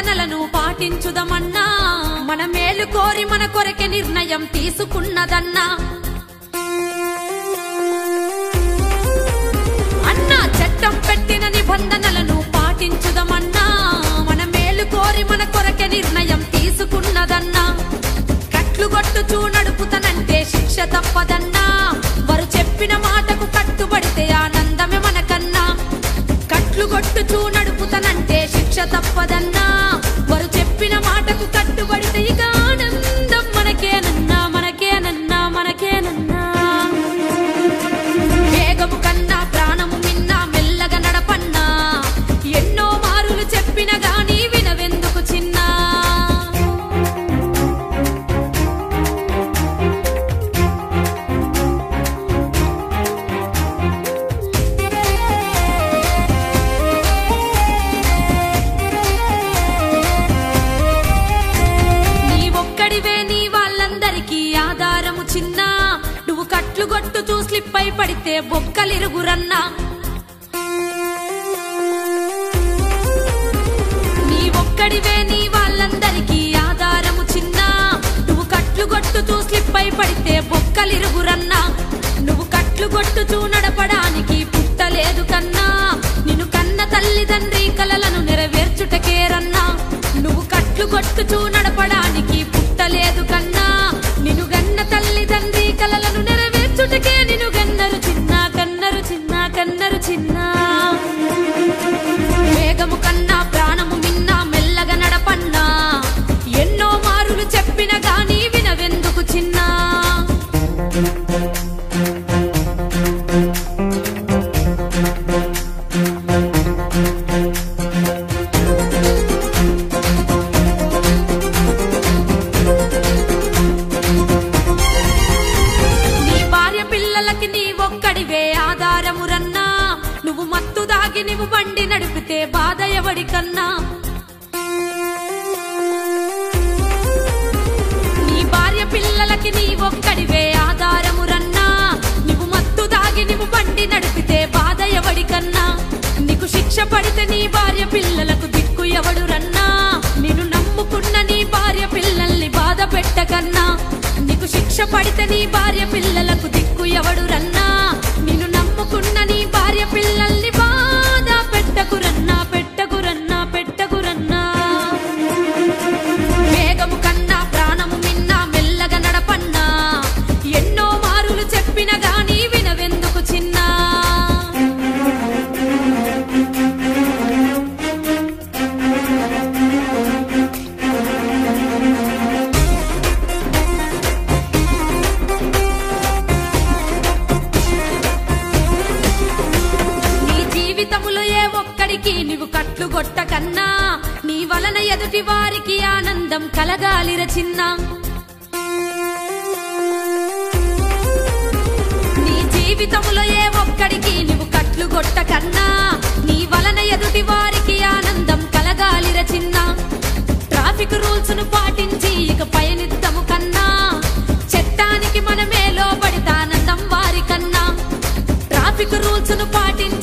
నిబంధనలను పాటించుదమన్నా మన మేలు కోరి మన కొరకే నిర్ణయం తీసుకున్నదన్నా అన్నా చట్టం పెట్టిన నిబంధనలను పాటించుదమన్నా మన మేలు కోరి మన కొరకే నిర్ణయం తీసుకున్నదన్నా కట్లు కొట్టుచూ నడుపుతనంటే శిక్ష తప్పదన్నా వారు చెప్పిన మాటకు కట్టుబడితే ఆనందమే మనకన్నా కట్లు కొట్టుచూ నడుపుతనంటే శిక్ష తప్పదన్నా వారు చెప్పిన మాటకు కట్టుబడితే ఇక ఆనందం మనకేనన్నా మనకేనన్నా మనకేనన్నా వేగము కన్నా ప్రాణము మిన్నా మెల్లగా నడపన్నా ఎన్నో మారులు చెప్పిన గాని వినవెందుకు చిన్నా నువ్వు కట్లు కొట్టుచూ స్లిప్ అయి పడితే బొక్కలిరుగురన్నా నీ ఒక్కడివే నీ వాళ్ళందరికీ ఆధారము చిన్నా నువ్వు కట్లు కొట్టుచూ స్లిప్ అయి పడితే బొక్కలిరుగురన్నా నువ్వు కట్లు కొట్టుచూ నడపడానికి పుట్టలేదు కన్నా నిన్ను కన్న తల్లిదండ్రి కలలను నెరవేర్చుటకేరన్నా నువ్వు కట్లు కొట్టుచూ నడపడానికి పుట్టలేదు కన్నా నిన్ను గన్న తల్లిదండ్రి కలలను నెరవేర్చుటకే నిన్ను గన్నరు చిన్న కన్నరు చిన్న కన్నరు చిన్న వేగము కన్నా ప్రాణము మిన్నా మెల్లగా నడపన్నా ఎన్నో మారులు చెప్పిన గాని వినవెందుకు చిన్నా నువ్వు మత్తు దాగి నువ్వు బండి నడిపితే బాధ ఎవడికన్నా నీ భార్య పిల్లలకి నీ ఒక్కడివే ఆధారమురన్నా నువ్వు మత్తు దాగి నువ్వు బండి నడిపితే బాధ ఎవడికన్నా నీకు శిక్ష పడితే నీ భార్య పిల్లలకు దిక్కు ఎవడురన్నా నిన్ను నమ్ముకున్న నీ భార్య పిల్లల్ని బాధ పెట్టకన్నా నీకు శిక్ష పడితే నీ భార్య పిల్లలకు దిక్కు ఎవడురన్నా నిన్ను నమ్ముకున్న నీ భార్య పిల్లల్ని బాధ పెట్టకురన్నా పెట్టకురన్నా పెట్టకురన్నా వేగము కన్నా ప్రాణము మిన్నా మెల్లగా నడపన్నా ఎన్నో మారులు చెప్పిన గాని వినవెందుకు చిన్నా నువ్వు కట్లు కొట్టకన్నా నీ వలన ఎదుటి వారికి ఆనందం కలగాలిర చిన్న నీ జీవితములో ఏ ఒక్కడికి నువ్వు కట్లు కొట్టకన్నా నీ వలన ఎదుటి వారికి ఆనందం కలగాలిర చిన్న ట్రాఫిక్ రూల్స్ ను పాటించి ఇక పయనిద్దాము కన్నా చట్టానికి మనమే లోబడితే ఆనందం వారికన్నా ట్రాఫిక్ రూల్స్ ను పాటించి